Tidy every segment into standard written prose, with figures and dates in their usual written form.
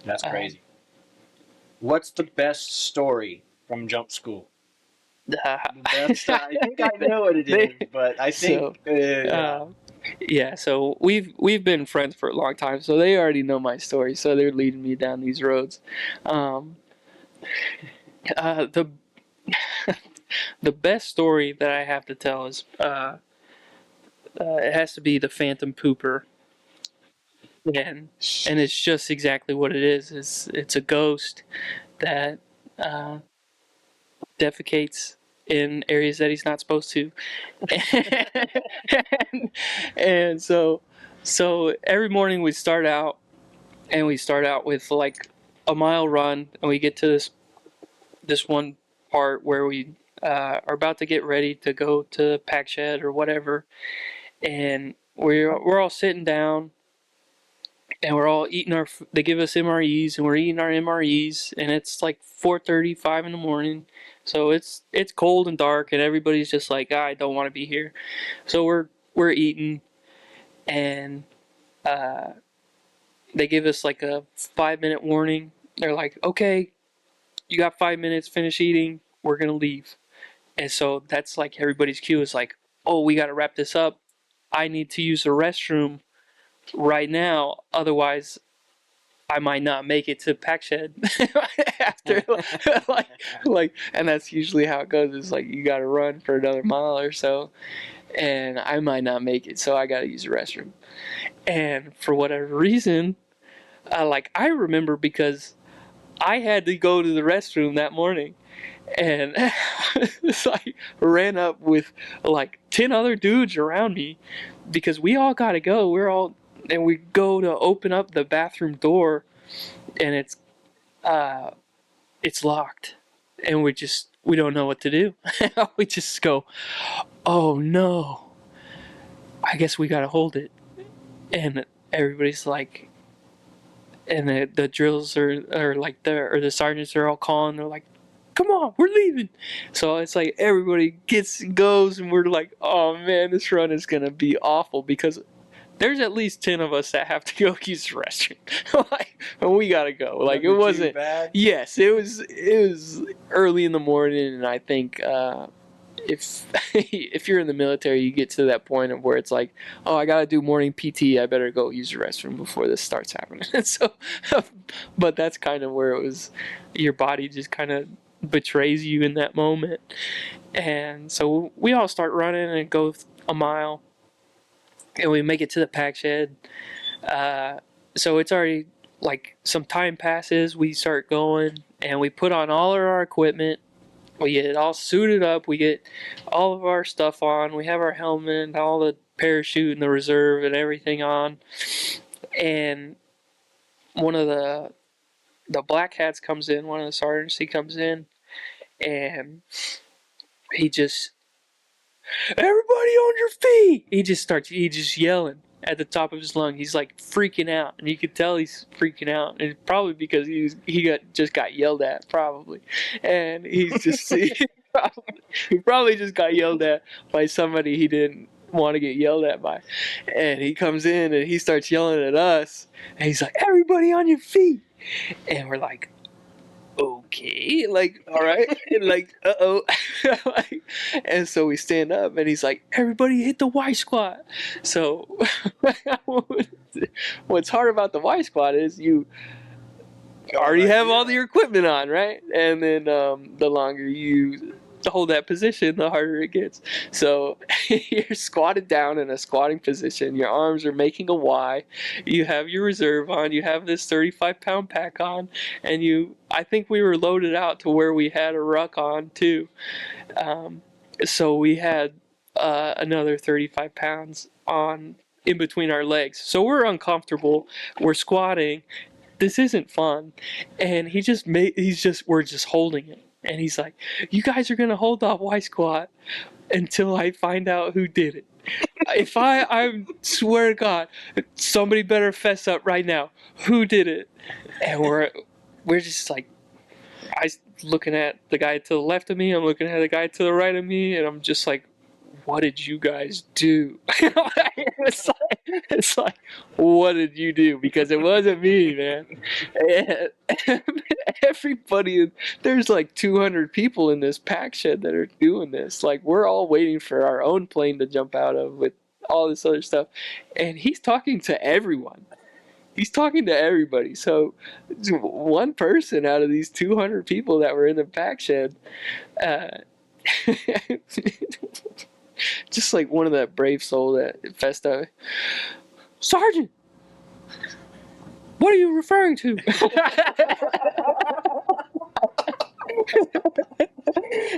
That's crazy. What's the best story from jump school? The best. I think I know what it is, but I think. Yeah, so we've been friends for a long time, so they already know my story. So they're leading me down these roads. The the best story that I have to tell is it has to be the Phantom Pooper, and it's just exactly what it is. It's a ghost that defecates in areas that he's not supposed to, and so every morning we start out with like a mile run, and we get to this one part where we are about to get ready to go to pack shed or whatever, and we're all sitting down, and we're all eating they give us MREs, and we're eating our MREs, and it's like 4:30, 5 in the morning, so it's cold and dark, and everybody's just like, I don't want to be here. So we're eating, and they give us like a 5-minute warning. They're like, okay, you got 5 minutes, finish eating, we're gonna leave. And so that's like everybody's cue is like, oh, we gotta wrap this up. I need to use the restroom right now, otherwise I might not make it to pack shed after like, and that's usually how it goes. Is like you got to run for another mile or so, and I might not make it, so I got to use the restroom. And for whatever reason, I remember because I had to go to the restroom that morning, and so I ran up with like 10 other dudes around me because we all got to go. And we go to open up the bathroom door, and it's locked, and we don't know what to do. We just go, oh no, I guess we got to hold it. And everybody's like, and the drills are like the sergeants are all calling. They're like, come on, we're leaving. So it's like everybody goes, and we're like, oh man, this run is gonna be awful because there's at least 10 of us that have to go use the restroom. And we gotta go. Like it wasn't bad. Yes, it was early in the morning, and I think if you're in the military, you get to that point of where it's like, oh, I gotta do morning PT. I better go use the restroom before this starts happening. So, but that's kind of where it was. Your body just kind of betrays you in that moment, and so we all start running and go a mile, and we make it to the pack shed. So it's already like some time passes. We start going, and we put on all of our equipment. We get all suited up. We get all of our stuff on. We have our helmet and all the parachute and the reserve and everything on. And one of the black hats comes in. One of the sergeants, he comes in, and he just, everybody on your feet. He just yelling at the top of his lung. He's like freaking out, and you could tell he's freaking out, and probably because he just got yelled at, probably, and he's just he probably just got yelled at by somebody he didn't want to get yelled at by, and he comes in and he starts yelling at us, and he's like, everybody on your feet, and we're like, okay, like, all right, and like, uh-oh. Like, and so we stand up, and he's like, everybody hit the Y squat. So what's hard about the Y squat is you already have all your equipment on, right? And then the longer you hold that position, the harder it gets. So you're squatted down in a squatting position. Your arms are making a Y. You have your reserve on. You have this 35-pound pack on, and I think we were loaded out to where we had a ruck on too. So we had another 35 pounds on in between our legs. So we're uncomfortable. We're squatting. This isn't fun. And we're just holding it. And he's like, you guys are going to hold off Y squat until I find out who did it. If I swear to God, somebody better fess up right now. Who did it? And we're just like, looking at the guy to the left of me, I'm looking at the guy to the right of me, and I'm just like, what did you guys do? It's like, what did you do? Because it wasn't me, man. And everybody, there's like 200 people in this pack shed that are doing this. Like, we're all waiting for our own plane to jump out of with all this other stuff. And he's talking to everyone. He's talking to everybody. So one person out of these 200 people that were in the pack shed, just like one of that brave soul that fessed up. Sergeant, what are you referring to?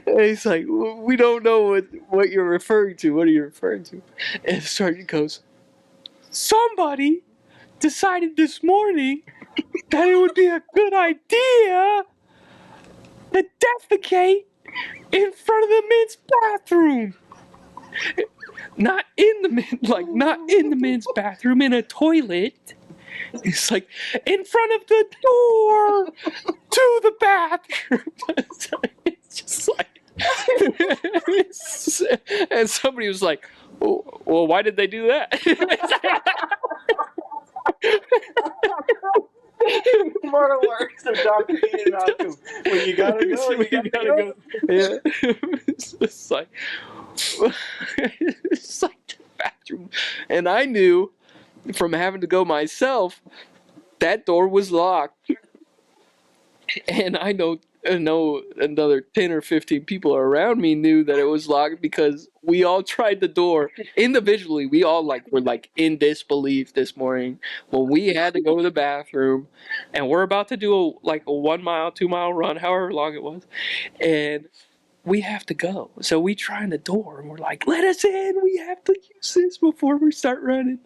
And he's like, we don't know what you're referring to. What are you referring to? And the sergeant goes, somebody decided this morning that it would be a good idea to defecate in front of the men's bathroom. Not in the men's bathroom, in a toilet. It's like in front of the door to the bathroom. It's just like, and somebody was like, oh, well, why did they do that? More works of documenting outcome. When you gotta go, you gotta go. Yeah. It's like the bathroom. And I knew from having to go myself, that door was locked. And I know another 10 or 15 people around me knew that it was locked because we all tried the door individually. We all were in disbelief this morning when we had to go to the bathroom, and we're about to do a 1 mile, 2 mile run, however long it was, and we have to go. So we try the door and we're like, let us in. We have to use this before we start running.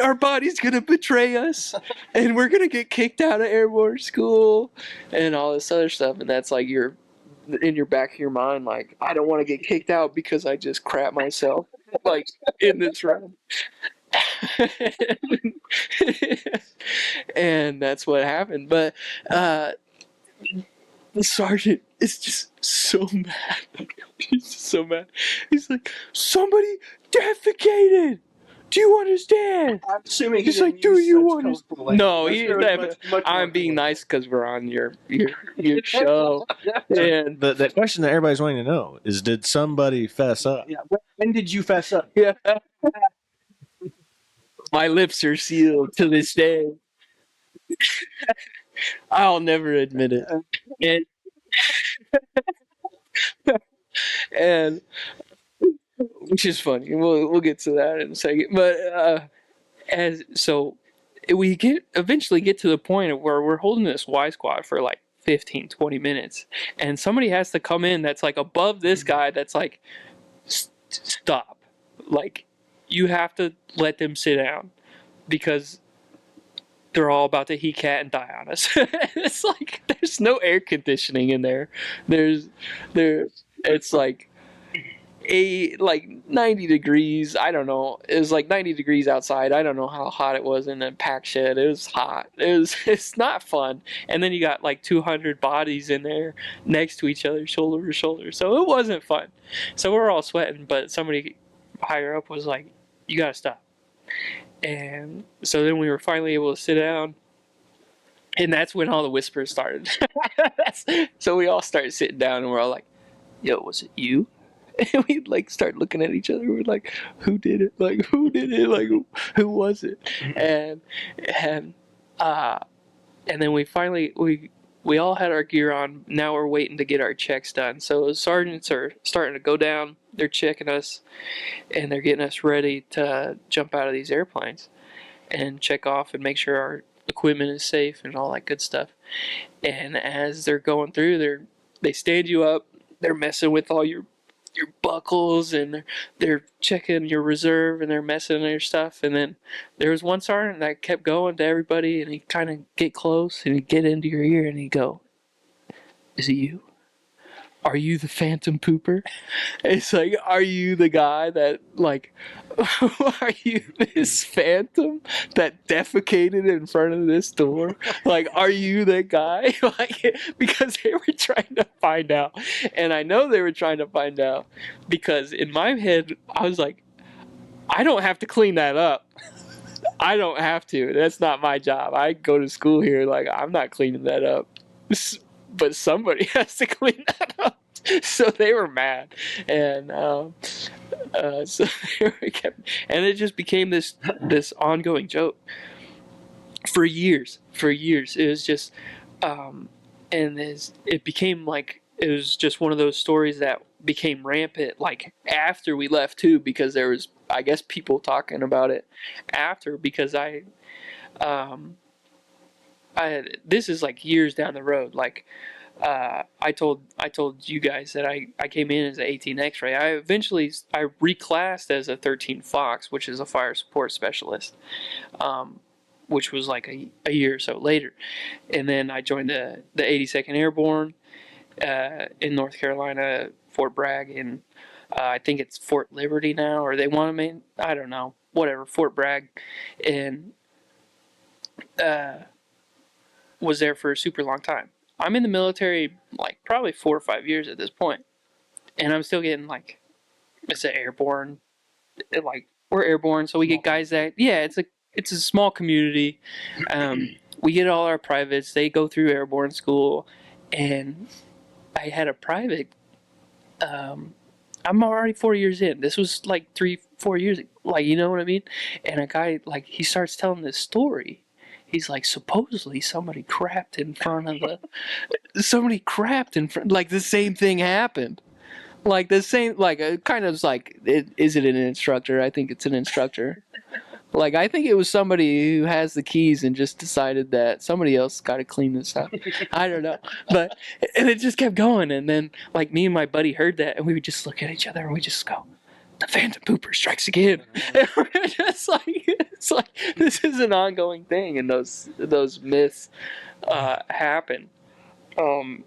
Our body's going to betray us and we're going to get kicked out of airborne school and all this other stuff. And that's like in your back of your mind, like, I don't want to get kicked out because I just crap myself in this run. And that's what happened. But the sergeant is just so mad. He's just so mad. He's like, somebody defecated. Do you understand? I'm assuming he's like, do you understand? No, I'm being nice because we're on your show. And the question that everybody's wanting to know is, did somebody fess up? Yeah. When did you fess up? Yeah. My lips are sealed to this day. I'll never admit it. And which is funny. We'll get to that in a second. But we eventually get to the point where we're holding this Y squad for 15, 20 minutes, and somebody has to come in that's above this guy that's stop. You have to let them sit down because they're all about to heat cat and die on us. It's there's no air conditioning in there. It's 90 degrees. I don't know. It was 90 degrees outside. I don't know how hot it was in the pack shed. It was hot. It's not fun. And then you got 200 bodies in there next to each other, shoulder to shoulder. So it wasn't fun. So we're all sweating, but somebody higher up was like, you gotta stop. And so then we were finally able to sit down, and that's when all the whispers started. So we all started sitting down, and we're all like, yo, was it you? And we start looking at each other. We're like, who did it? Who did it? Who was it? And then we finally we all had our gear on. Now we're waiting to get our checks done. So the sergeants are starting to go down. They're checking us, and they're getting us ready to jump out of these airplanes and check off and make sure our equipment is safe and all that good stuff. And as they're going through, they stand you up. They're messing with all your buckles, and they're checking your reserve, and they're messing with your stuff. And then there was one sergeant that kept going to everybody, and he kind of get close and he'd get into your ear and he'd go, is it you? are you the phantom pooper? It's like, are you the guy that, like, are you this phantom that defecated in front of this door? Like, are you that guy? Like, because they were trying to find out. And I know they were trying to find out because in my head, I was like, I don't have to clean that up. I don't have to. That's not my job. I go to school here. Like, I'm not cleaning that up. But somebody has to clean that up. So they were mad. And so they kept, and it just became this ongoing joke for years. For years. It was just, and it became like, it was just one of those stories that became rampant, like after we left too, because there was, I guess, people talking about it after, because this is like years down the road. Like, I told you guys that I came in as an 18 X-ray. I reclassed as a 13 Fox, which is a fire support specialist, which was like a year or so later. And then I joined the 82nd Airborne in North Carolina, Fort Bragg, and I think it's Fort Liberty now, or they want to make, I don't know, whatever, Fort Bragg, and was there for a super long time. I'm in the military like probably 4 or 5 years at this point, and I'm still getting like, it's an airborne, like we're airborne, so we get guys that, yeah, it's a small community. We get all our privates. They go through airborne school, and I had a private. I'm already 4 years in. This was like 3-4 years, like, you know what I mean? And a guy, like, he starts telling this story. He's like, supposedly somebody crapped in front of like the same thing happened. Like the same, like, kind of like, is it an instructor? I think it's an instructor. Like, I think it was somebody who has the keys and just decided that somebody else got to clean this up. I don't know. But, and it just kept going. And then, like, me and my buddy heard that, and we would just look at each other and we just go, the Phantom Pooper strikes again. And we're just like, it's like, this is an ongoing thing. And those myths happen. And